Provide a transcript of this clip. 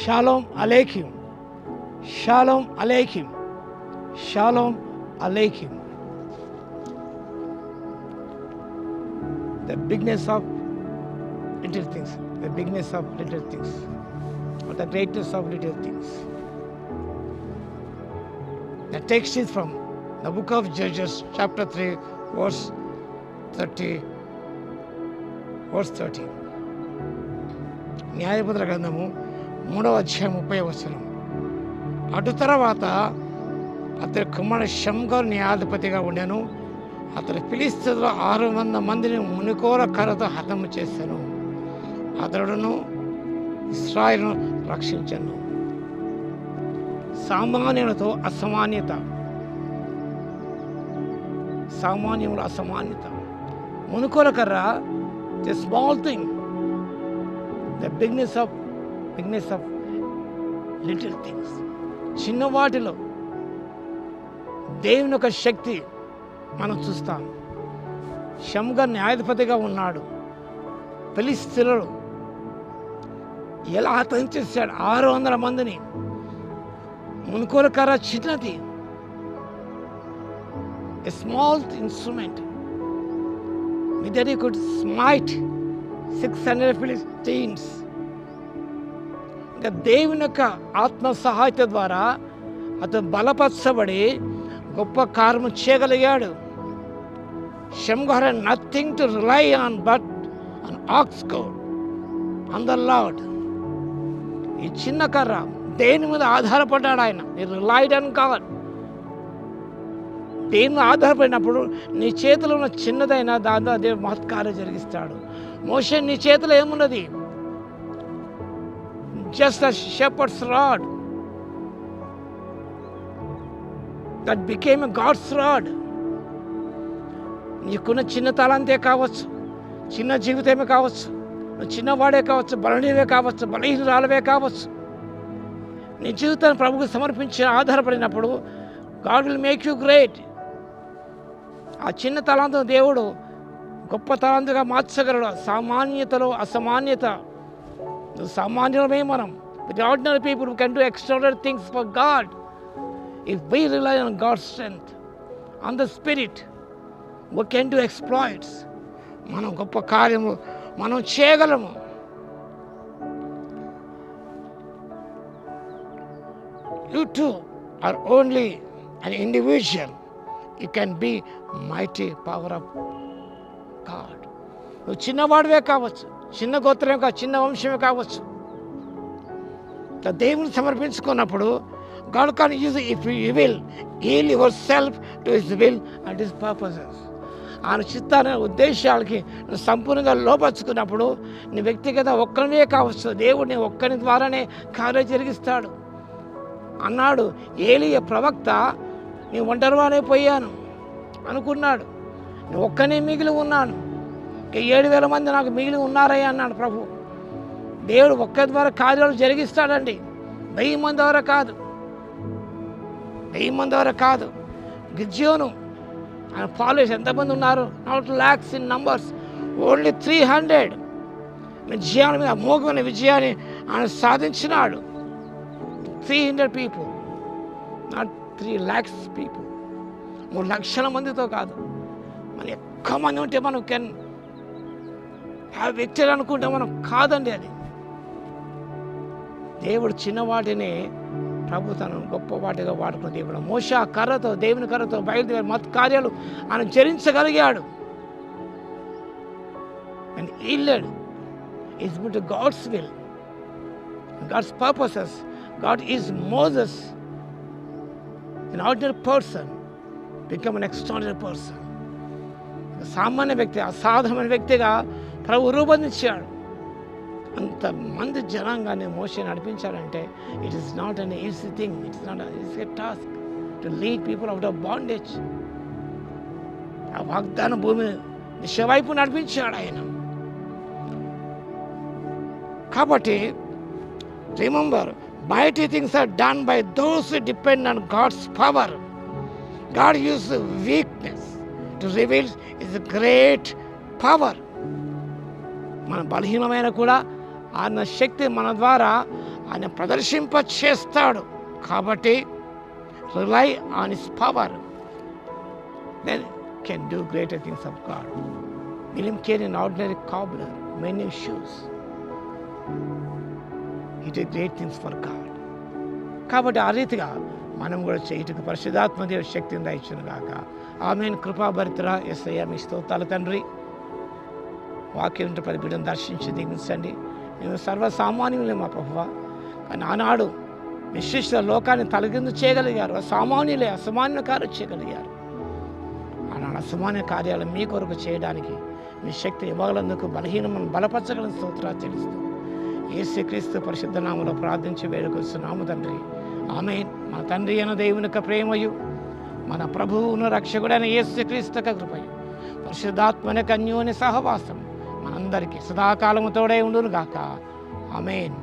Shalom Aleichem. Shalom Aleichem. Shalom Aleichem. The bigness of little things. The bigness of little things. Or the greatness of little things. The text is from the book of Judges, chapter 3, verse 30. న్యాయపత్ర గ్రంథము 3వ అధ్యాయం 30వ వచనం. అటు తర్వాత అతని కుమారుడు షమ్గరు న్యాయాధిపతిగా ఉండెను. అతడు ఫిలిష్తీయులలో 600 మందిని మునికోర కర్రతో హతము చేశాను. అతడును ఇశ్రాయేలును రక్షించను. సామాన్యులతో అసమాన్యత. సామాన్యుల అసమాన్యత. మునికోర కర్ర the small thing. The bigness of little things. చిన్న వాటిలో దేవుని యొక్క శక్తి మనం చూస్తాం. షమ్గరు న్యాయాధిపతిగా ఉన్నాడు. ఫిలిష్తీయులు ఎలా హతం చేశాడు? 600 మందిని. మునుకోల కర్ర చిన్నది, a small instrument with that he could smite 600 Philistines. ఇంకా దేవుని యొక్క ఆత్మ సహాయత ద్వారా అతను బలపరచబడి గొప్ప కార్యము చేయగలిగాడు. షమ్గరు had nothing to rely on but an ox goad on the Lord. ఈ చిన్న కర్ర దేని మీద ఆధారపడ్డాడు ఆయన. Relied on God. దేని మీద ఆధారపడినప్పుడు నీ చేతిలో ఉన్న చిన్నదైనా దాంతో దేవుడు మహత్కార్యం జరిగిస్తాడు. మోషే నీ చేతిలో ఏమున్నది? Just a shepherd's rod that became a God's rod. నీకున్న చిన్న తలాంతే కావచ్చు, చిన్న జీవితమే కావచ్చు, నువ్వు చిన్నవాడే కావచ్చు, బలహీనవే కావచ్చు, బలహీనరాలవే కావచ్చు. నీ జీవితాన్ని ప్రభువుకు సమర్పించి ఆధారపడినప్పుడు God will make you great. ఆ చిన్న తలాంతం దేవుడు గొప్ప తలాంతుగా మార్చగలడు. సామాన్యతలో అసమాన్యత. సామాన్యులమే మనం. With ordinary people can do extraordinary things for God if we rely on God strength, on the spirit. We can do exploits. మనం గొప్ప కార్యము మనం చేయగలము. You too are only an individual. You can be mighty power of God. నువ్వు చిన్నవాడివే కావచ్చు, చిన్న గోత్రమే కావచ్చు, చిన్న వంశమే కావచ్చు. దేవుని సమర్పించుకున్నప్పుడు God can use it if you will. Yield yourself to His will and His purposes. ఆయన చిత్తాన్ని ఉద్దేశాలకి నువ్వు సంపూర్ణంగా లోపరుచుకున్నప్పుడు నీ వ్యక్తిగత ఒక్కరినే కావచ్చు, దేవుడు నీ ఒక్కరి ద్వారానే కార్యం జరిగిస్తాడు అన్నాడు. ఏలీయా ప్రవక్త నీ ఒంటరివానే పోయాను అనుకున్నాడు. నేను ఒక్కనే మిగిలి ఉన్నాను, 7,000 మంది నాకు మిగిలి ఉన్నారయ్యా అన్నాడు ప్రభు. దేవుడు ఒక్కరి ద్వారా కార్యాలు జరిగిస్తాడండి. 1000 మంది ద్వారా కాదు, 1000 మంది ద్వారా కాదు. గిద్యోను ఆయన ఫాలోవర్స్ ఎంతమంది ఉన్నారు? Not lakhs in numbers, only 300. విజయాన్ని మీద అమోఘమైన విజయాన్ని ఆయన సాధించినాడు. 300 people, not 3 lakhs people. 3 లక్షల మందితో కాదు. మనం ఎక్కువ మంది ఉంటే మనం కెన్ హ్యావ్ విక్టరీ అనుకుంటే మనం కాదండి. అది దేవుడు చిన్నవాటిని ప్రభు తను గొప్ప వాటిగా వాడుకున్న దేవుడు. మోషే ఆ కర్రతో, దేవుని కర్రతో బయలుదేరి మత కార్యాలు ఆయన చరించగలిగాడు. And yielded is to God's will, God's purposes. God is Moses. An ordinary person become an extraordinary person. సామాన్య వ్యక్తి అసాధారణ వ్యక్తిగా ప్రభు రూపొందించాడు. అంతమంది జనాంగాన్ని మోషే నడిపించాడంటే it is not an easy thing. It is not easy task to lead people out of bondage. ఆ వాగ్దాన భూమి దిశ వైపు నడిపించాడు ఆయన. కాబట్టి remember, mighty things are done by those who depend on God's power. God uses weakness to reveal His great power. మన బలహీనమైన కూడా ఆయన శక్తి మన ద్వారా ఆయన ప్రదర్శింప చేస్తాడు. కాబట్టి rely on his power, then can do greater things of God. William carried an ordinary cobbler, many shoes. He did great things for God. కాబట్టి ఆ రీతిగా మనం కూడా చేయుటకు పరిశుద్ధాత్మ దేవుని శక్తిని దయచును గాక. ఆమేన్. కృపాభరితుడా యేసయ్య, మీ స్తోత్రాలు తండ్రి. వాక్యం పది బిడ్డను దర్శించి దీవించండి. మేము సర్వసామాన్యులే మా ప్రభువా, కానీ ఆనాడు మీ శిష్యుల లోకాన్ని తలకిందు చేయగలిగారు. సామాన్యులే అసామాన్య కార్యం చేయగలిగారు. ఆనాడు అసామాన్య కార్యాలు మీ కొరకు చేయడానికి మీ శక్తి ఇవ్వగలందుకు బలహీనమును బలపరచగలని స్తోత్రాలు చెల్లిస్తూ యేసుక్రీస్తు పరిశుద్ధ నామములో ప్రార్థించి వేడుకొస్తున్నాము తండ్రి. ఆమేన్. మన తండ్రి అయిన దేవుని యొక్క ప్రేమయు, మన ప్రభువును రక్షకుడైన యేసుక్రీస్తు యొక్క కృపయు, పరిశుద్ధాత్మని అన్యోన్య సహవాసం మనందరికీ సదాకాలము తోడై ఉండును గాక. ఆమేన్.